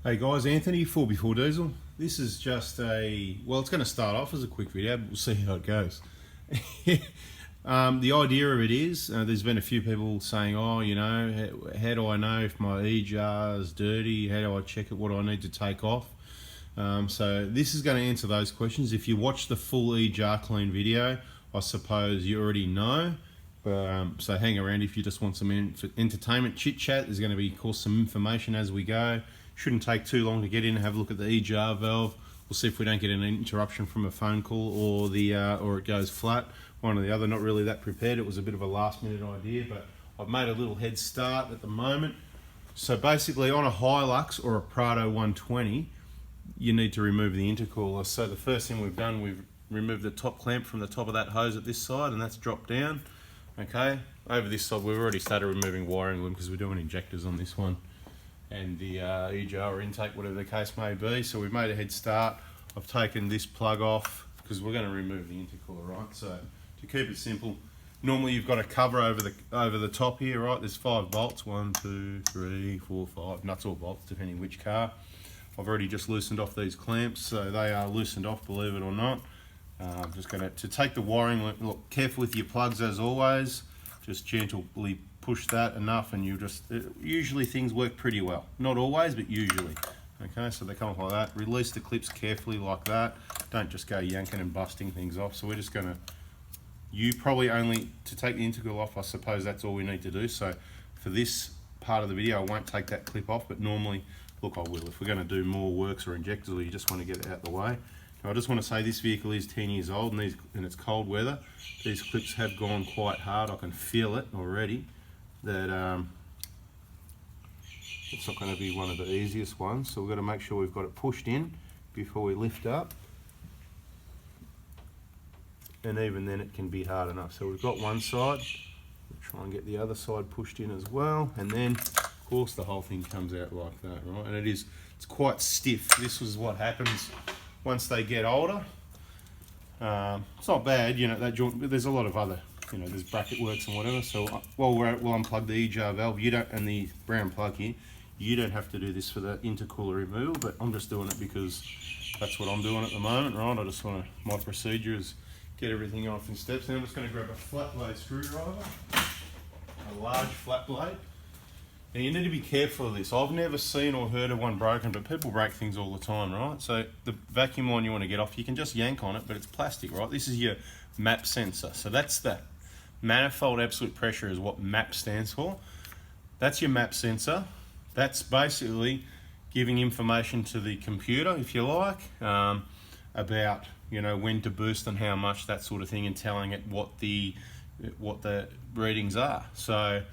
Hey guys, Anthony, 4x4 Diesel. This is just well, it's going to start off as a quick video, but we'll see how it goes. The idea of it is, there's been a few people saying, oh, you know, how do I know if my E-jar is dirty? How do I check it? What do I need to take off? So this is going to answer those questions. If you watch the full E-jar clean video, I suppose you already know. So hang around if you just want some entertainment chit-chat. There's going to be, of course, some information as we go. Shouldn't take too long to get in and have a look at the E-jar valve. We'll see if we don't get an interruption from a phone call or or it goes flat. One or the other. Not really that prepared. It was a bit of a last-minute idea, but I've made a little head start at the moment. So basically, on a Hilux or a Prado 120, you need to remove the intercooler. So the first thing we've done, we've removed the top clamp from the top of that hose at this side, and that's dropped down. Okay, over this side we've already started removing wiring loom because we're doing injectors on this one and the E-jar or intake, whatever the case may be. So we've made a head start. I've taken this plug off because we're going to remove the intercooler, right? So to keep it simple, normally you've got a cover over the top here, right? There's 5 bolts, 1, 2, 3, 4, 5 nuts or bolts depending which car. I've already just loosened off these clamps, so they are loosened off, believe it or not. I'm just going to take the wiring, look careful with your plugs as always, just gently push that enough and you just, usually things work pretty well. Not always, but usually. Okay, so they come off like that. Release the clips carefully like that. Don't just go yanking and busting things off. So we're just going to, you probably only, to take the intercooler off, I suppose that's all we need to do. So for this part of the video, I won't take that clip off, but normally, look, I will. If we're going to do more works or injectors or you just want to get it out of the way. Now, I just want to say this vehicle is 10 years old and it's cold weather. These clips have gone quite hard. I can feel it already. That it's not going to be one of the easiest ones. So we've got to make sure we've got it pushed in before we lift up. And even then it can be hard enough. So we've got one side. We'll try and get the other side pushed in as well. And then, of course, the whole thing comes out like that, right? And it's quite stiff. This is what happens once they get older. It's not bad, you know, that joint, but there's a lot of other, you know, there's bracket works and whatever. So while we'll unplug the E-jar valve, you don't, and the brown plug here, you don't have to do this for the intercooler removal, but I'm just doing it because that's what I'm doing at the moment, right? I just want to, my procedure is get everything off in steps. Now I'm just going to grab a flat blade screwdriver, a large flat blade. Now you need to be careful of this. I've never seen or heard of one broken, but people break things all the time, right? So the vacuum line you want to get off, you can just yank on it, but it's plastic, right? This is your MAP sensor. So that's the manifold absolute pressure is what MAP stands for. That's your MAP sensor. That's basically giving information to the computer, if you like, about, you know, when to boost and how much, that sort of thing, and telling it what the readings are. So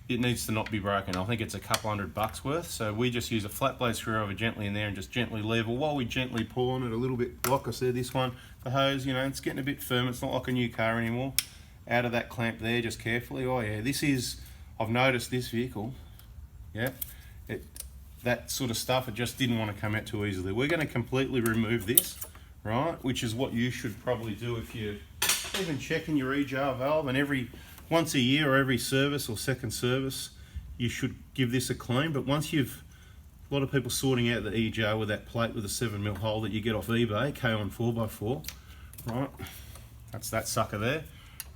it needs to not be broken. I think it's a couple $100 worth. So we just use a flat blade screwdriver gently in there and just gently level while we gently pull on it a little bit. Like I said, this one, the hose, you know, it's getting a bit firm. It's not like a new car anymore. Out of that clamp there, just carefully. Oh yeah, this is, I've noticed this vehicle, yeah, that sort of stuff, it just didn't want to come out too easily. We're going to completely remove this, right? Which is what you should probably do if you're even checking your E-jar valve, and once a year or every service or second service, you should give this a clean. But once a lot of people sorting out the E-jar with that plate with a 7mm hole that you get off eBay, K-on 4x4, right? That's that sucker there,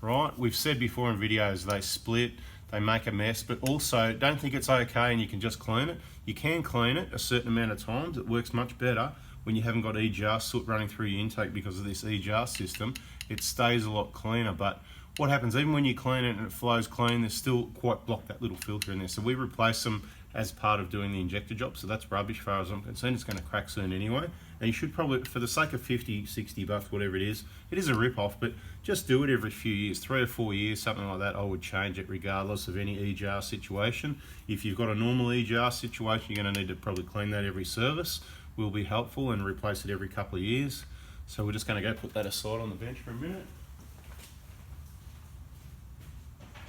right? We've said before in videos, they split, they make a mess, but also don't think it's okay and you can just clean it. You can clean it a certain amount of times. It works much better when you haven't got E-jar soot running through your intake because of this E-jar system. It stays a lot cleaner, but what happens, even when you clean it and it flows clean, there's still quite blocked that little filter in there. So we replace them as part of doing the injector job. So that's rubbish as far as I'm concerned. It's going to crack soon anyway. And you should probably, for the sake of 50, 60 bucks, whatever it is a rip-off, but just do it every few years, 3 or 4 years, something like that. I would change it regardless of any E-jar situation. If you've got a normal E-jar situation, you're going to need to probably clean that every service. Will be helpful, and replace it every couple of years. So we're just going to go put that aside on the bench for a minute.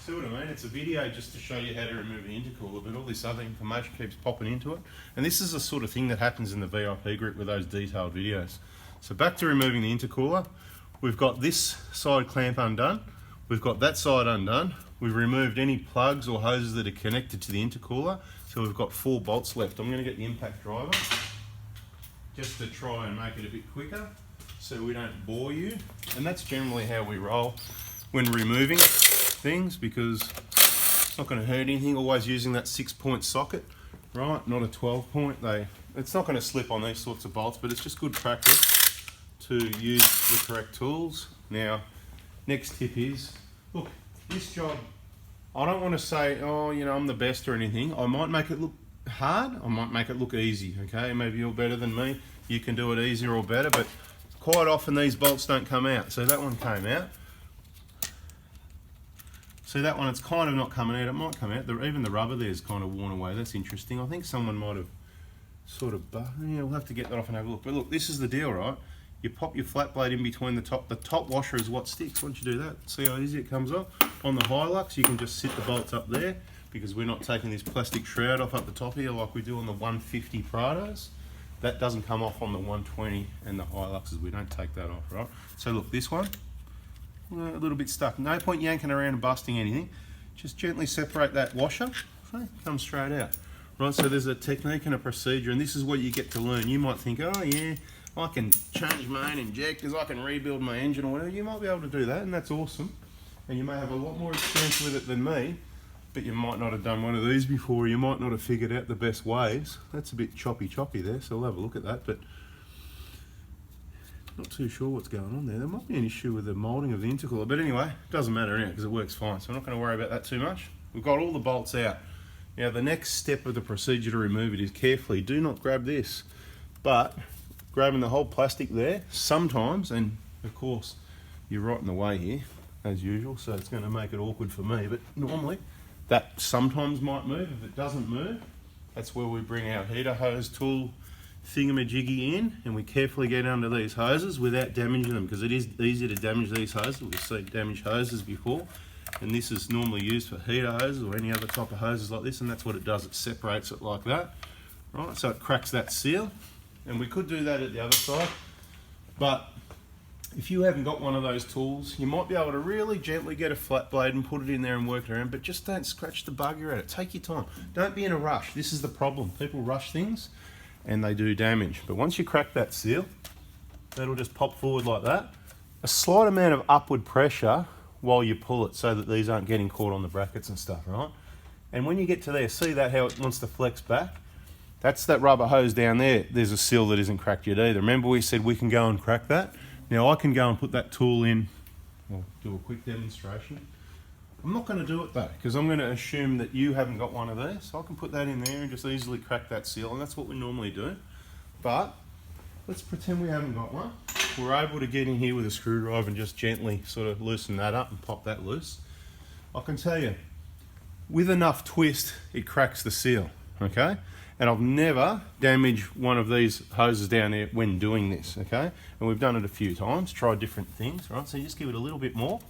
See what I mean? It's a video just to show you how to remove the intercooler, but all this other information keeps popping into it. And this is the sort of thing that happens in the VIP group with those detailed videos. So back to removing the intercooler. We've got this side clamp undone. We've got that side undone. We've removed any plugs or hoses that are connected to the intercooler. So So we've got 4 bolts left. I'm going to get the impact driver just to try and make it a bit quicker so we don't bore you. And that's generally how we roll when removing things, because it's not going to hurt anything. Always using that 6-point socket, right? Not a 12-point. It's not going to slip on these sorts of bolts, but it's just good practice to use the correct tools. Now, next tip is, look, this job, I don't want to say, oh, you know, I'm the best or anything. I might make it look hard, I might make it look easy, okay? Maybe you're better than me, you can do it easier or better, but quite often these bolts don't come out. So that one came out. See that one, it's kind of not coming out. It might come out. Even the rubber there is kind of worn away. That's interesting. I think someone might have sort of, yeah, we'll have to get that off and have a look. But look, this is the deal, right? You pop your flat blade in between the top. The top washer is what sticks. Once you do that, see how easy it comes off. On the Hilux, you can just sit the bolts up there, because we're not taking this plastic shroud off up the top here like we do on the 150 Prados. That doesn't come off on the 120 and the Hiluxes. We don't take that off, right? So look, this one, a little bit stuck. No point yanking around and busting anything. Just gently separate that washer. See, it comes straight out. Right, so there's a technique and a procedure, and this is what you get to learn. You might think, oh yeah, I can change my own injectors, I can rebuild my engine or whatever. You might be able to do that, and that's awesome. And you may have a lot more experience with it than me, but you might not have done one of these before. You might not have figured out the best ways. That's a bit choppy there, so we'll have a look at that, but not too sure what's going on there. There might be an issue with the moulding of the intercooler, but anyway, it doesn't matter anyway, because it works fine, so I'm not going to worry about that too much. We've got all the bolts out. Now the next step of the procedure to remove it is carefully, do not grab this, but grabbing the whole plastic there, sometimes, and of course you're right in the way here, as usual, so it's going to make it awkward for me, but normally that sometimes might move. If it doesn't move, that's where we bring our heater hose tool thingamajiggy in, and we carefully get under these hoses without damaging them, because it is easy to damage these hoses. We've seen damaged hoses before, and this is normally used for heater hoses or any other type of hoses like this, and that's what it does. It separates it like that, right? So it cracks that seal, and we could do that at the other side, but if you haven't got one of those tools, you might be able to really gently get a flat blade and put it in there and work it around, but just don't scratch the bugger at it. Take your time. Don't be in a rush. This is the problem. People rush things and they do damage. But once you crack that seal, that'll just pop forward like that. A slight amount of upward pressure while you pull it, so that these aren't getting caught on the brackets and stuff, right? And when you get to there, see that how it wants to flex back? That's that rubber hose down there. There's a seal that isn't cracked yet either. Remember we said we can go and crack that? Now I can go and put that tool in. I'll do a quick demonstration. I'm not going to do it though, because I'm going to assume that you haven't got one of these. So I can put that in there and just easily crack that seal, and that's what we normally do. But let's pretend we haven't got one. We're able to get in here with a screwdriver and just gently sort of loosen that up and pop that loose. I can tell you, with enough twist, it cracks the seal, okay? And I've never damaged one of these hoses down there when doing this, okay? And we've done it a few times, tried different things, right? So you just give it a little bit more.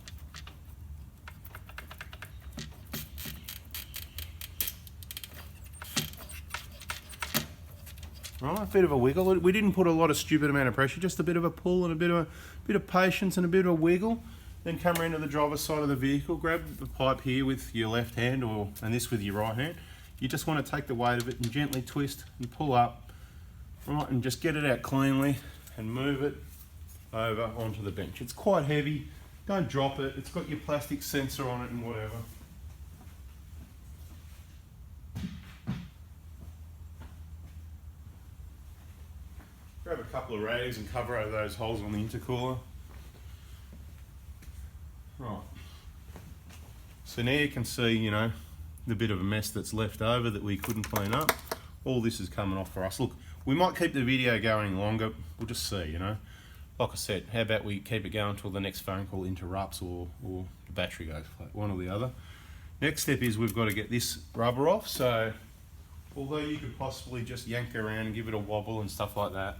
Right, a bit of a wiggle. We didn't put a lot of stupid amount of pressure, just a bit of a pull and a bit of patience and a bit of a wiggle. Then come around to the driver's side of the vehicle, grab the pipe here with your left hand, and this with your right hand. You just want to take the weight of it and gently twist and pull up, right, and just get it out cleanly and move it over onto the bench. It's quite heavy, don't drop it. It's got your plastic sensor on it and whatever. Grab a couple of rags and cover over those holes on the intercooler. Right. So now you can see, you know, the bit of a mess that's left over that we couldn't clean up. All this is coming off for us. Look, we might keep the video going longer. We'll just see, you know. Like I said, how about we keep it going until the next phone call interrupts or the battery goes flat, one or the other. Next step is we've got to get this rubber off. So although you could possibly just yank around and give it a wobble and stuff like that,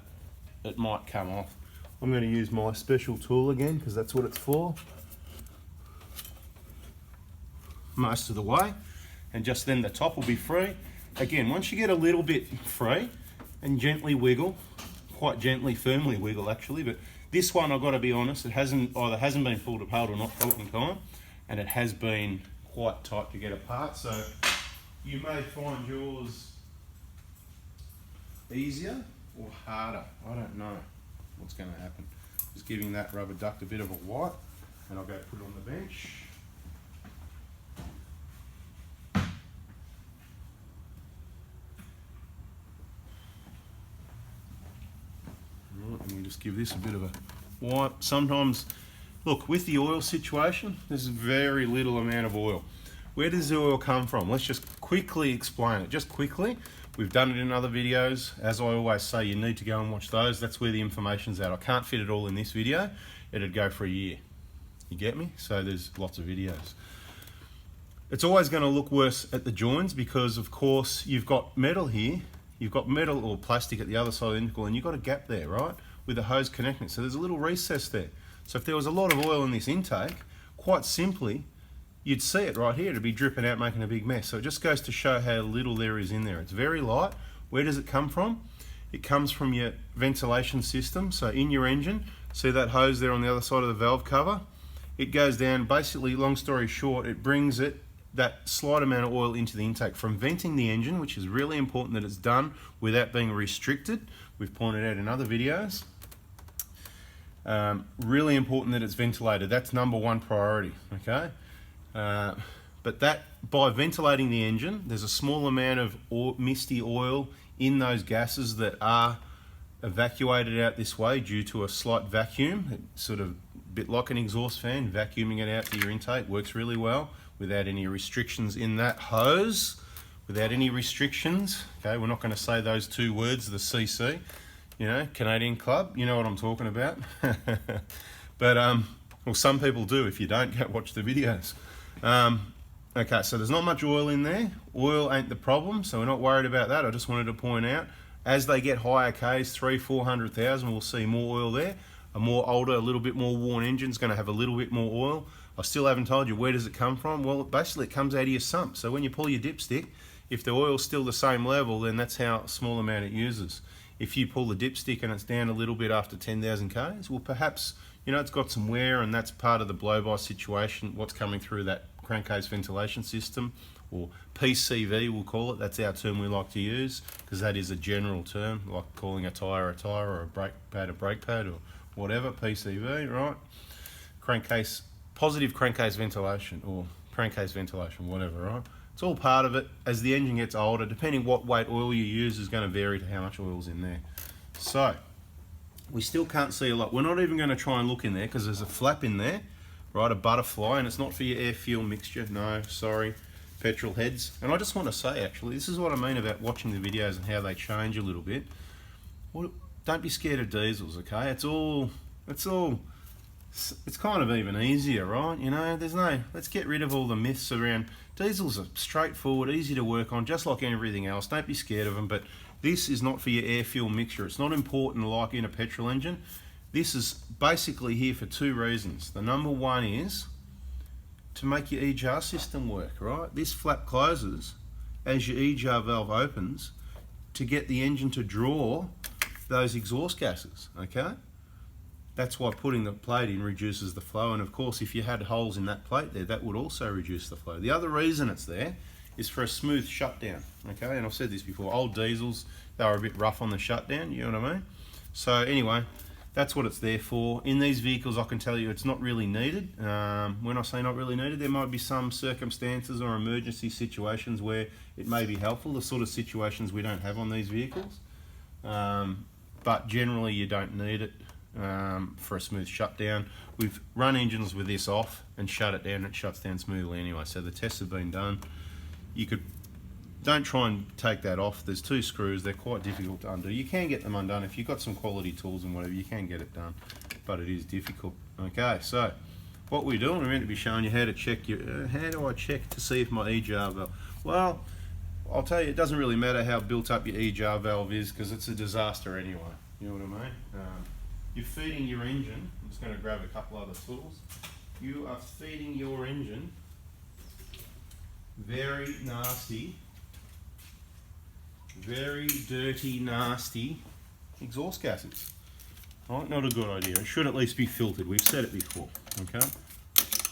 it might come off. I'm going to use my special tool again, because that's what it's for. Most of the way. And just then the top will be free. Again, once you get a little bit free and gently wiggle, quite gently, firmly wiggle actually, but this one, I've got to be honest, it either hasn't been pulled apart or not pulled in time, and it has been quite tight to get apart. So You may find yours easier or harder. I don't know what's going to happen. Just giving that rubber duck a bit of a wipe, and I'll go put it on the bench. Right, and we just give this a bit of a wipe. Sometimes, look, with the oil situation, there's very little amount of oil. Where does the oil come from? Let's just quickly explain it. Just quickly. We've done it in other videos. As I always say, you need to go and watch those. That's where the information's at. I can't fit it all in this video. It'd go for a year. You get me? So there's lots of videos. It's always going to look worse at the joins because, of course, you've got metal here. You've got metal or plastic at the other side of the intercooler, and you've got a gap there, right? With a hose connecting. So there's a little recess there. So if there was a lot of oil in this intake, quite simply, you'd see it right here. It'd be dripping out, making a big mess. So it just goes to show how little there is in there. It's very light. Where does it come from? It comes from your ventilation system. So in your engine, see that hose there on the other side of the valve cover? It goes down, basically, long story short, it brings that slight amount of oil into the intake from venting the engine, which is really important that it's done without being restricted. We've pointed out in other videos. Really important that it's ventilated. That's number one priority, okay? But that, by ventilating the engine, there's a small amount of misty oil in those gases that are evacuated out this way due to a slight vacuum. It's sort of a bit like an exhaust fan, vacuuming it out to your intake. Works really well without any restrictions in that hose, without any restrictions. Okay, we're not going to say those two words, the CC, you know, Canadian Club, you know what I'm talking about. But, well, some people do. If you don't, go watch the videos. Okay, so there's not much oil in there. Oil ain't the problem, so we're not worried about that. I just wanted to point out, as they get higher Ks, 300,000-400,000, we'll see more oil there. A more older, a little bit more worn engine's going to have a little bit more oil. I still haven't told you where does it come from. Well, basically it comes out of your sump. So when you pull your dipstick, if the oil's still the same level, then that's how small amount it uses. If you pull the dipstick and it's down a little bit after 10,000 Ks, well, perhaps, you know, it's got some wear, and that's part of the blow-by situation, what's coming through that crankcase ventilation system, or PCV we'll call it. That's our term we like to use, because that is a general term, like calling a tyre or a brake pad or whatever, PCV, right? Crankcase, positive crankcase ventilation, or crankcase ventilation, whatever, right? It's all part of it. As the engine gets older, depending what weight oil you use is going to vary to how much oil's in there. So, we still can't see a lot. We're not even going to try and look in there because there's a flap in there, right, a butterfly, and it's not for your air-fuel mixture. No, sorry, petrol heads. And I just want to say, actually, this is what I mean about watching the videos and how they change a little bit. Well, don't be scared of diesels, okay? It's kind of even easier, right? You know, let's get rid of all the myths around. Diesels are straightforward, easy to work on, just like everything else. Don't be scared of them, but this is not for your air-fuel mixture. It's not important like in a petrol engine. This is basically here for two reasons. The number one is to make your EGR system work, right? This flap closes as your EGR valve opens to get the engine to draw those exhaust gases, okay? That's why putting the plate in reduces the flow, and of course if you had holes in that plate there, that would also reduce the flow. The other reason it's there is for a smooth shutdown, okay? And I've said this before, old diesels, they were a bit rough on the shutdown, you know what I mean? So anyway, that's what it's there for. In these vehicles, I can tell you it's not really needed. When I say not really needed, there might be some circumstances or emergency situations where it may be helpful, the sort of situations we don't have on these vehicles. But generally you don't need it for a smooth shutdown. We've run engines with this off and shut it down, and it shuts down smoothly anyway. So the tests have been done. Don't try and take that off. There's two screws, they're quite difficult to undo. You can get them undone if you've got some quality tools and whatever, you can get it done, but it is difficult. Okay, so what we're doing, we're meant to be showing you how to check your, how do I check to see if my EGR valve, well, I'll tell you, it doesn't really matter how built up your EGR valve is because it's a disaster anyway, you know what I mean? You're feeding your engine, I'm just going to grab a couple other tools, you are feeding your engine very nasty, very dirty, nasty exhaust gases. Right, not a good idea. It should at least be filtered. We've said it before, okay?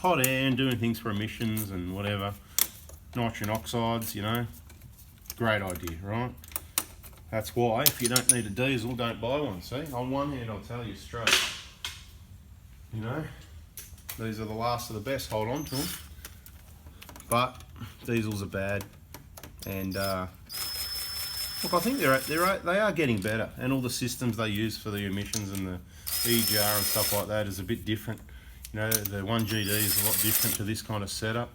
Hot air and doing things for emissions and whatever. Nitrogen oxides, you know, Great idea, right? That's why, if you don't need a diesel, don't buy one. See, on one hand, I'll tell you straight, you know, these are the last of the best, hold on to them. But diesels are bad, and look, I think they are getting better, and all the systems they use for the emissions and the EGR and stuff like that is a bit different. You know, the 1GD is a lot different to this kind of setup.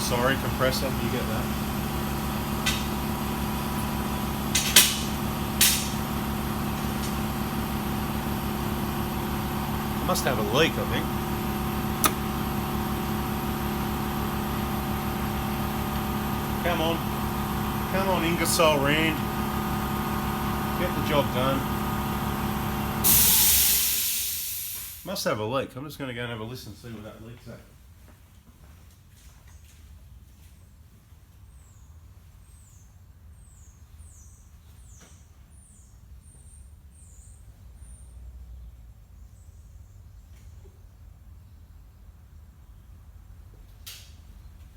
Sorry, compressor, you get that? It must have a leak, I think. Come on, Ingersoll Rand, get the job done. Must have a leak. I'm just going to go and have a listen and see what that leak's at.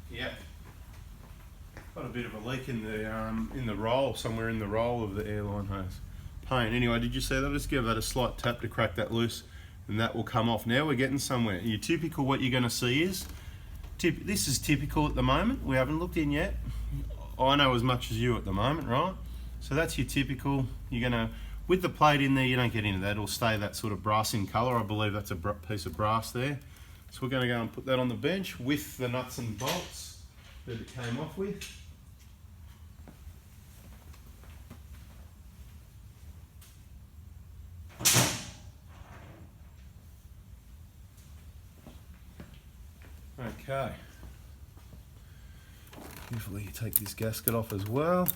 Yeah, got a bit of a leak in the roll, somewhere in the roll of the airline hose. Pain. Anyway, did you see that? Just give that a slight tap to crack that loose, and that will come off. Now we're getting somewhere. Your typical, what you're going to see is, this is typical at the moment. We haven't looked in yet. I know as much as you at the moment, right? So that's your typical. You're going to, with the plate in there, you don't get into that. It'll stay that sort of brass in colour. I believe that's a piece of brass there. So we're going to go and put that on the bench with the nuts and bolts that it came off with. Okay. Carefully you take this gasket off as well.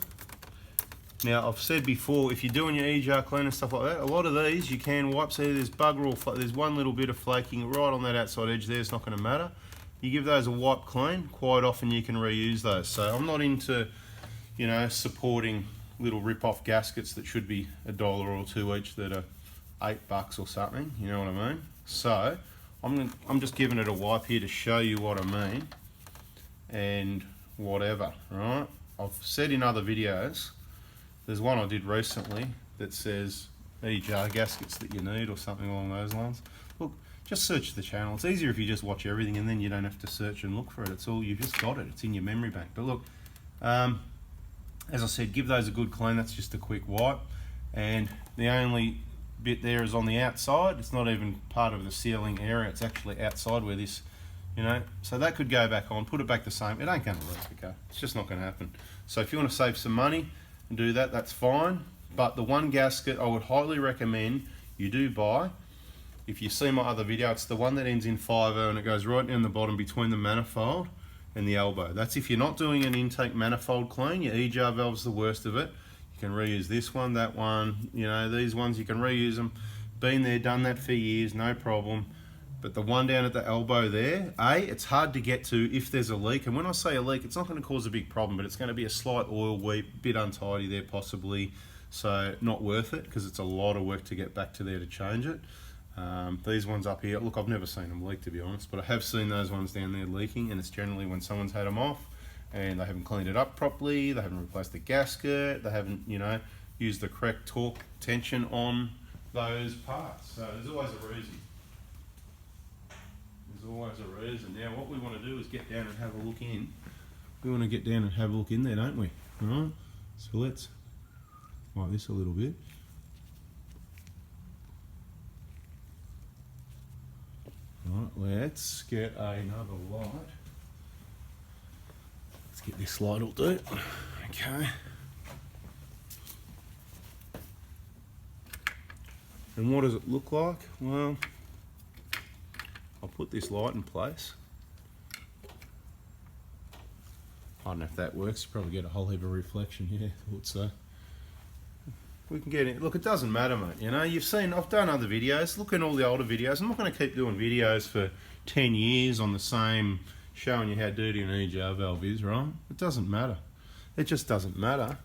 Now I've said before, if you're doing your EGR clean and stuff like that, a lot of these you can wipe. See, there's bugger all, there's one little bit of flaking right on that outside edge there. It's not going to matter. You give those a wipe clean. Quite often you can reuse those. So I'm not into, you know, supporting little rip-off gaskets that should be $1 or $2 each that are $8 or something. You know what I mean? So I'm just giving it a wipe here to show you what I mean and whatever. Right? I've said in other videos. There's one I did recently that says EGR gaskets that you need or something along those lines. Look, just search the channel. It's easier if you just watch everything and then you don't have to search and look for it. It's all, you've just got it. It's in your memory bank. But look, as I said, give those a good clean. That's just a quick wipe. And the only bit there is on the outside. It's not even part of the sealing area. It's actually outside where this, you know, so that could go back on. Put it back the same. It ain't going to leak, okay? It's just not going to happen. So if you want to save some money, do that, that's fine. But the one gasket I would highly recommend you do buy, if you see my other video, it's the one that ends in 5O and it goes right down the bottom between the manifold and the elbow. That's if you're not doing an intake manifold clean. Your EGR valve's the worst of it. You can reuse this one, that one, you know, these ones, you can reuse them. Been there, done that for years, no problem. But the one down at the elbow there, it's hard to get to if there's a leak. And when I say a leak, it's not going to cause a big problem, but it's going to be a slight oil weep, bit untidy there possibly. So not worth it, because it's a lot of work to get back to there to change it. These ones up here, look, I've never seen them leak, to be honest, but I have seen those ones down there leaking, and it's generally when someone's had them off and they haven't cleaned it up properly, they haven't replaced the gasket, they haven't, you know, used the correct torque tension on those parts. So there's always a reason. There's always a reason. Now what we want to do is get down and have a look in. We want to get down and have a look in there, don't we? All right, so let's light this a little bit. Right, let's get another light. Let's get this light will do. Okay. And what does it look like? Well, I'll put this light in place. I don't know if that works. You probably get a whole heap of reflection here. I thought so. We can get it. Look, it doesn't matter, mate. You know, you've seen, I've done other videos. Look at all the older videos. I'm not going to keep doing videos for 10 years on the same, showing you how dirty an EGR valve is, right? It doesn't matter. It just doesn't matter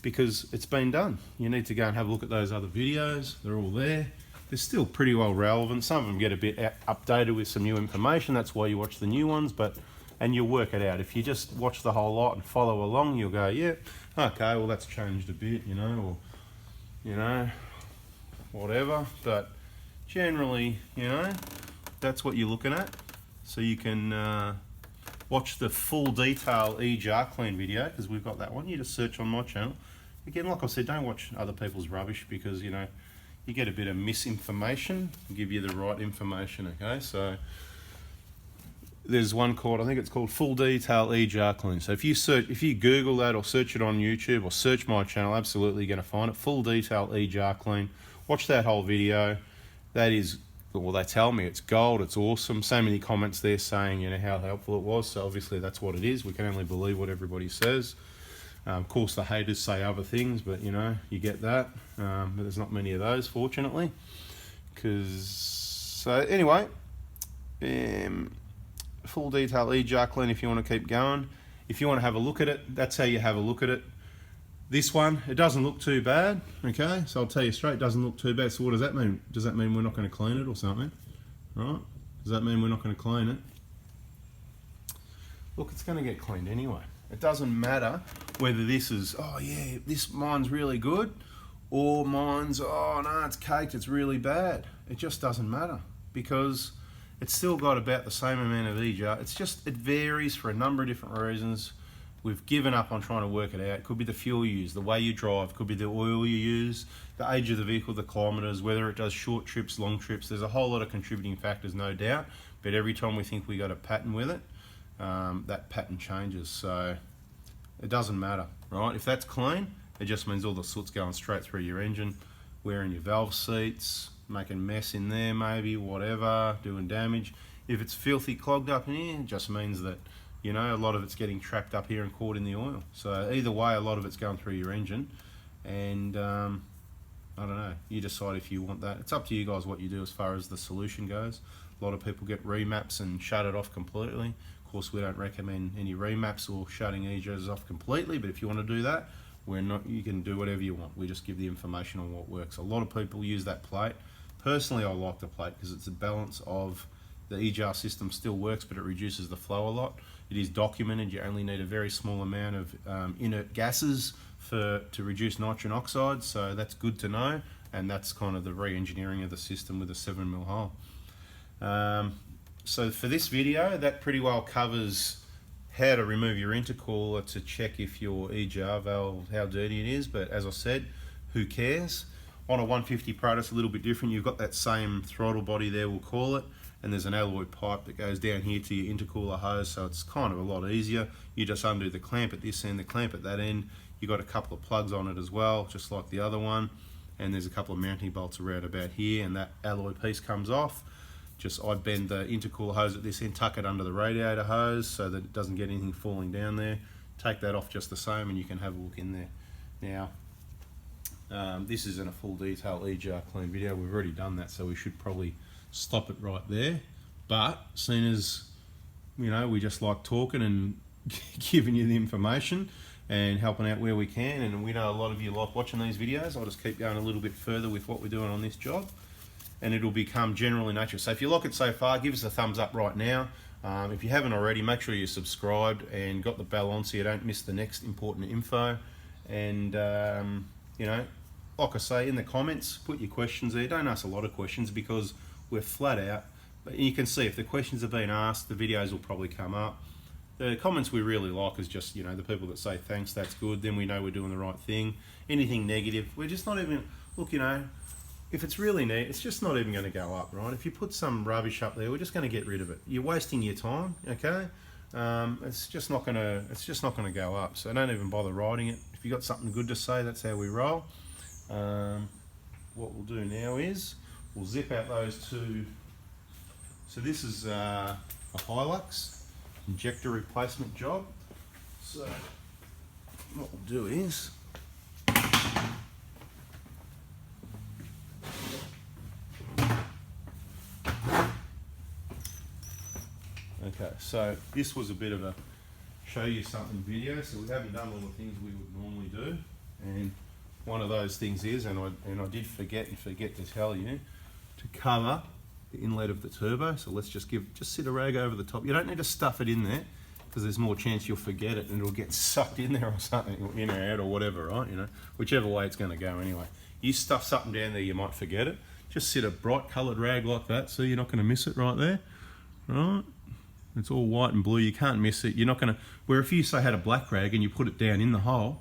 because it's been done. You need to go and have a look at those other videos. They're all there. They're still pretty well relevant. Some of them get a bit updated with some new information. That's why you watch the new ones, but and you'll work it out. If you just watch the whole lot and follow along, you'll go, yeah, okay, well that's changed a bit, you know, or, you know, whatever. But generally, you know, that's what you're looking at. So you can watch the full detail jar clean video, because we've got that one. You just search on my channel. Again, like I said, don't watch other people's rubbish, because, you know, you get a bit of misinformation. I'll give you the right information, okay? So there's one called, I think it's called Full Detail jar clean. So if you Google that or search it on YouTube or search my channel, absolutely you're going to find it. Full Detail jar clean. Watch that whole video. That is, well, they tell me it's gold, it's awesome. So many comments there saying, you know, how helpful it was. So obviously that's what it is. We can only believe what everybody says. Of course, the haters say other things, but, you know, you get that. But there's not many of those, fortunately. So anyway, Full Detail jar clean if you want to keep going. If you want to have a look at it, that's how you have a look at it. This one, it doesn't look too bad, okay? So I'll tell you straight, it doesn't look too bad. So what does that mean? Does that mean we're not going to clean it or something? Right? Does that mean we're not going to clean it? Look, it's going to get cleaned anyway. It doesn't matter whether this is, oh yeah, mine's really good, or mine's, oh no, it's caked, it's really bad. It just doesn't matter, because it's still got about the same amount of jar. It's just, it varies for a number of different reasons. We've given up on trying to work it out. It could be the fuel you use, the way you drive, could be the oil you use, the age of the vehicle, the kilometres, whether it does short trips, long trips. There's a whole lot of contributing factors, no doubt. But every time we think we got a pattern with it, that pattern changes. So it doesn't matter, right? If that's clean, it just means all the soot's going straight through your engine, wearing your valve seats, making mess in there maybe, whatever, doing damage. If it's filthy clogged up in here, it just means that, you know, a lot of it's getting trapped up here and caught in the oil. So either way, a lot of it's going through your engine, and I don't know, you decide if you want that. It's up to you guys what you do as far as the solution goes. A lot of people get remaps and shut it off completely. Of course, we don't recommend any remaps or shutting EJs off completely, but if you want to do that, you can do whatever you want. We just give the information on what works. A lot of people use that plate. Personally, I like the plate because it's a balance of the EJAR system still works, but it reduces the flow a lot. It is documented you only need a very small amount of inert gases to reduce nitrogen oxide, so that's good to know, and that's kind of the re-engineering of the system with a 7mm hole. So for this video, that pretty well covers how to remove your intercooler to check if your EJAR valve, how dirty it is, but as I said, who cares? On a 150 Pro, it's a little bit different. You've got that same throttle body there, we'll call it, and there's an alloy pipe that goes down here to your intercooler hose, so it's kind of a lot easier. You just undo the clamp at this end, the clamp at that end. You've got a couple of plugs on it as well, just like the other one, and there's a couple of mounting bolts around about here, and that alloy piece comes off. I bend the intercooler hose at this end, tuck it under the radiator hose so that it doesn't get anything falling down there. Take that off just the same, and you can have a look in there. Now, this isn't a full detail EJAR clean video. We've already done that, so we should probably stop it right there. But seeing as, you know, we just like talking and giving you the information and helping out where we can, and we know a lot of you like watching these videos, I'll just keep going a little bit further with what we're doing on this job, and it'll become general in nature. So if you like it so far, give us a thumbs up right now. If you haven't already, make sure you're subscribed and got the bell on so you don't miss the next important info. And you know, like I say, in the comments, put your questions there. Don't ask a lot of questions because we're flat out, but you can see if the questions have been asked, the videos will probably come up. The comments we really like is just, you know, the people that say thanks, that's good, then we know we're doing the right thing. Anything negative, we're just not even, look, you know, if it's really neat, it's just not even going to go up, right? If you put some rubbish up there, we're just going to get rid of it. You're wasting your time, okay? It's just not going to go up. So don't even bother writing it. If you got something good to say, that's how we roll. What we'll do now is we'll zip out those two. So this is a Hilux injector replacement job. So what we'll do is okay, so this was a bit of a show you something video, so we haven't done all the things we would normally do, and one of those things is, and I did forget to tell you, to cover the inlet of the turbo. So let's just sit a rag over the top. You don't need to stuff it in there. because there's more chance you'll forget it and it'll get sucked in there or something, or in or out or whatever, right? You know, whichever way it's going to go anyway. You stuff something down there, you might forget it. Just sit a bright coloured rag like that, so you're not going to miss it right there, right? It's all white and blue, you can't miss it. You're not going to, where if you say had a black rag and you put it down in the hole,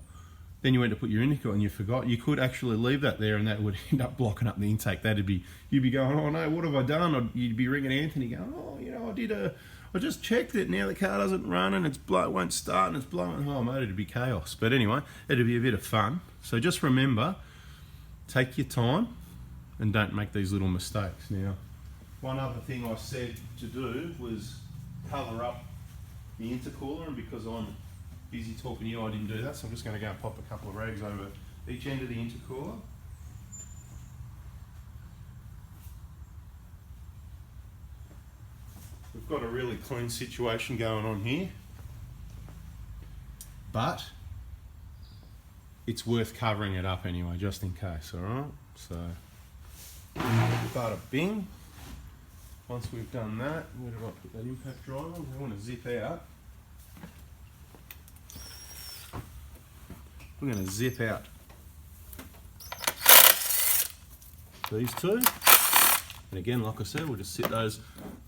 then you went to put your intercooler and you forgot, you could actually leave that there and that would end up blocking up the intake. That'd be, you'd be going, oh no, what have I done? Or you'd be ringing Anthony going, oh, you know, I just checked it, now the car doesn't run and it won't start and it's blowing. Oh mate, it'd be chaos. But anyway, it'd be a bit of fun. So just remember, take your time and don't make these little mistakes. Now, one other thing I said to do was cover up the intercooler, and because I'm busy talking to you, I didn't do that, so I'm just going to go and pop a couple of rags over each end of the intercooler. We've got a really clean situation going on here, but it's worth covering it up anyway, just in case, alright? So, bada bing. Once we've done that, where did I put that impact driver? We want to zip out. We're going to zip out these two. And again, like I said, we'll just sit those.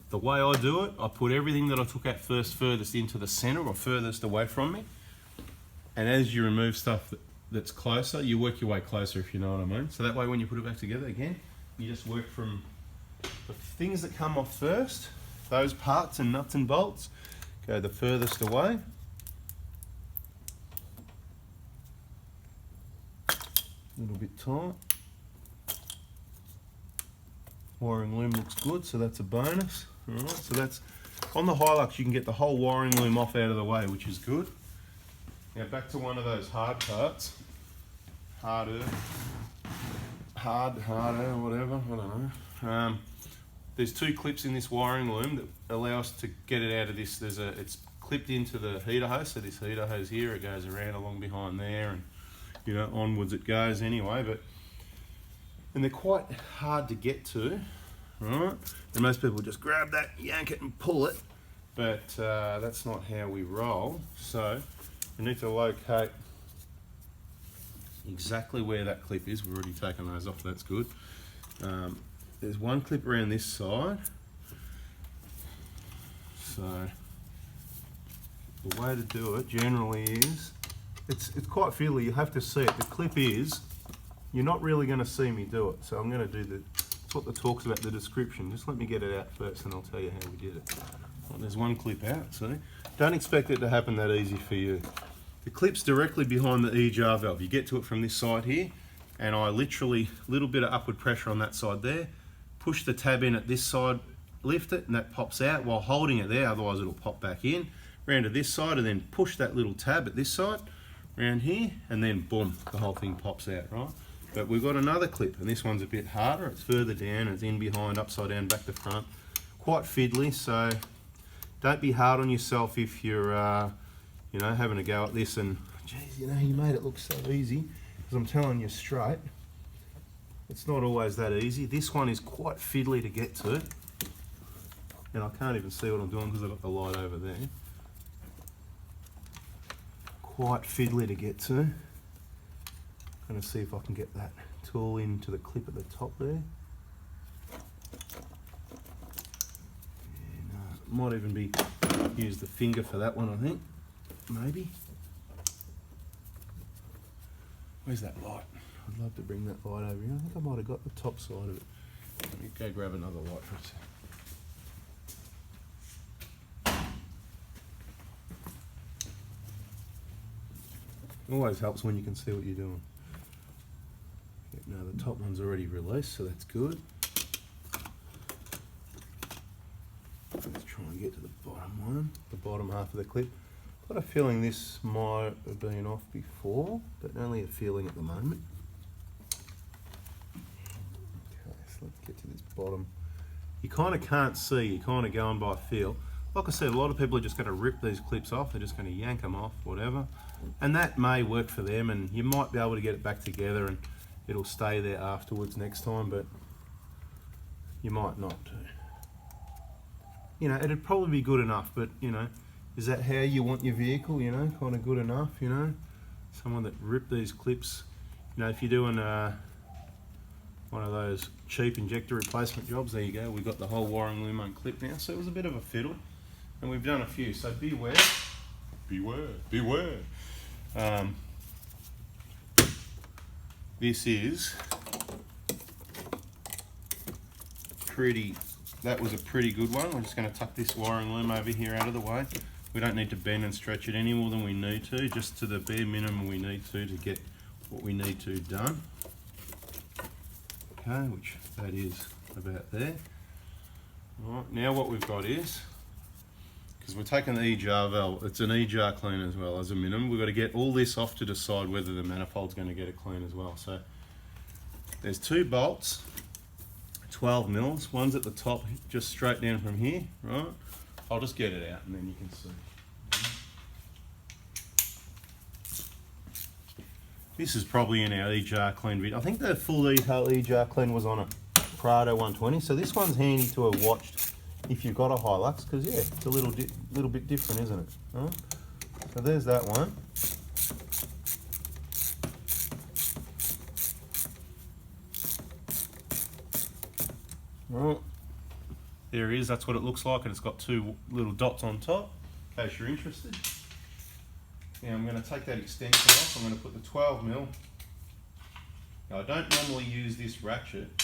The way I do it, I put everything that I took out furthest into the center or furthest away from me. And as you remove stuff that's closer, you work your way closer, if you know what I mean. So that way when you put it back together again, you just work from the things that come off first, those parts and nuts and bolts, go the furthest away. A little bit tight. Wiring loom looks good, so that's a bonus. Alright, so that's on the Hilux, you can get the whole wiring loom off out of the way, which is good. Now back to one of those hard parts. Harder, whatever, I don't know. There's two clips in this wiring loom that allow us to get it out of this. It's clipped into the heater hose, so this heater hose here, it goes around along behind there, and you know, onwards it goes anyway. And they're quite hard to get to, right? And most people just grab that, yank it and pull it, but that's not how we roll. So we need to locate exactly where that clip is. We've already taken those off, that's good. There's one clip around this side. So the way to do it generally is, it's quite fiddly, you have to see it. The clip is, you're not really going to see me do it, so I'm going to do that's what the talk's about, the description. Just let me get it out first and I'll tell you how we did it. Well, there's one clip out, see? Don't expect it to happen that easy for you. The clip's directly behind the EGR valve. You get to it from this side here, and I literally, little bit of upward pressure on that side there, push the tab in at this side, lift it, and that pops out while holding it there, otherwise it'll pop back in. Round to this side, and then push that little tab at this side, round here, and then boom, the whole thing pops out, right? But we've got another clip, and this one's a bit harder. It's further down, it's in behind, upside down, back to front. Quite fiddly, so don't be hard on yourself if you're, you know, having a go at this and, geez, you know, you made it look so easy. Because I'm telling you straight, it's not always that easy. This one is quite fiddly to get to. And I can't even see what I'm doing because I've got the light over there. Quite fiddly to get to. I'm going to see if I can get that tool into the clip at the top there. And, might even be, use the finger for that one, I think. Maybe. Where's that light? I'd love to bring that light over here. I think I might have got the top side of it. Let me go grab another light for a second. Always helps when you can see what you're doing. Now the top one's already released, so that's good. Let's try and get to the bottom one, the bottom half of the clip. Got a feeling this might have been off before, but only a feeling at the moment. Okay, so let's get to this bottom. You kind of can't see, you're kind of going by feel. Like I said, a lot of people are just going to rip these clips off, they're just going to yank them off, whatever. And that may work for them, and you might be able to get it back together and it'll stay there afterwards next time, but you might not do. You know, it'd probably be good enough, but you know, Is that how you want your vehicle, you know, kind of good enough, you know? Someone that ripped these clips, you know, if you're doing one of those cheap injector replacement jobs, there you go, we've got the whole wiring loom unclipped now, so it was a bit of a fiddle, and we've done a few, so beware, beware, beware. This is pretty, that was a pretty good one. We're just going to tuck this wiring loom over here out of the way. We don't need to bend and stretch it any more than we need to, just to the bare minimum we need to get what we need to done. Okay, which that is about there. Right, now what we've got is, because we're taking the E-jar valve, it's an E-jar clean as well as a minimum. We've got to get all this off to decide whether the manifold's going to get it clean as well. So there's 2 bolts, 12 mils. One's at the top, just straight down from here, right? I'll just get it out and then you can see. This is probably in our E-jar clean video. I think the full detail E-jar clean was on a Prado 120. So this one's handy to have watched if you've got a Hilux, because yeah, it's a little bit different, isn't it? Right? So there's that one. Right. There it is, that's what it looks like, and it's got 2 little dots on top, in case you're interested. Now I'm going to take that extension off. I'm going to put the 12 mil. Now I don't normally use this ratchet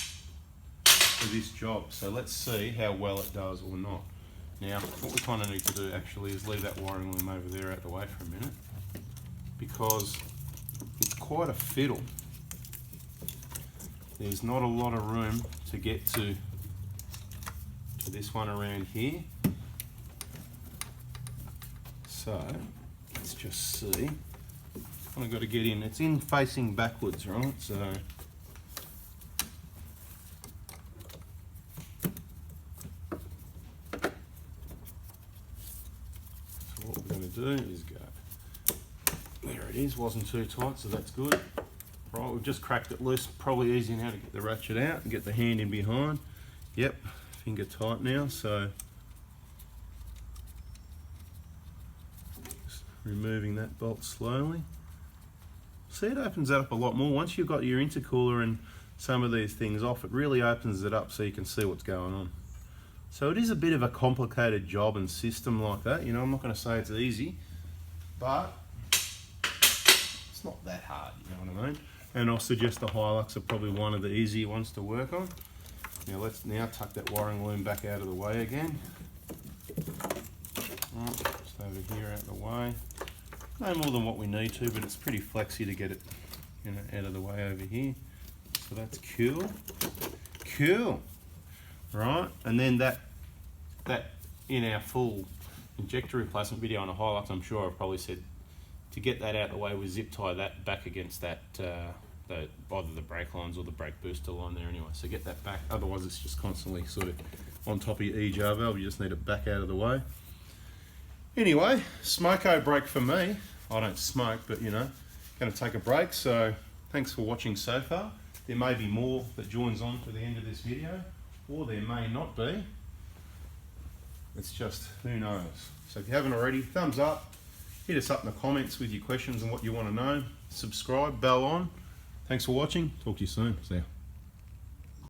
for this job, so let's see how well it does or not. Now what we kind of need to do actually is leave that wiring loom over there out the way for a minute, because it's quite a fiddle. There's not a lot of room to get to this one around here. So let's just see. I've got to get in. It's in facing backwards, right? So what we're going to do is go. There it is. Wasn't too tight, so that's good. Right, we've just cracked it loose. Probably easy now to get the ratchet out and get the hand in behind. Yep, finger tight now. So just removing that bolt slowly. See, it opens that up a lot more. Once you've got your intercooler and some of these things off, it really opens it up so you can see what's going on. So it is a bit of a complicated job and system like that. You know, I'm not going to say it's easy, but it's not that hard, you know what I mean? And I'll suggest the Hilux are probably one of the easier ones to work on. Now let's now tuck that wiring loom back out of the way again. Right, just over here out of the way. No more than what we need to, but it's pretty flexy to get it, you know, out of the way over here. So that's cool. Cool. Right, and then that in our full injector replacement video on a Hilux, I'm sure I've probably said to get that out of the way, we zip tie that back against that either the brake lines or the brake booster line there anyway. So get that back, otherwise it's just constantly sort of on top of your E-jar valve. You just need it back out of the way. Anyway, smoko break for me. I don't smoke, but you know, going to take a break. So thanks for watching so far. There may be more that joins on to the end of this video, or there may not be. It's just, who knows. So if you haven't already, thumbs up, hit us up in the comments with your questions and what you want to know. Subscribe, bell on. Thanks for watching. Talk to you soon. See ya.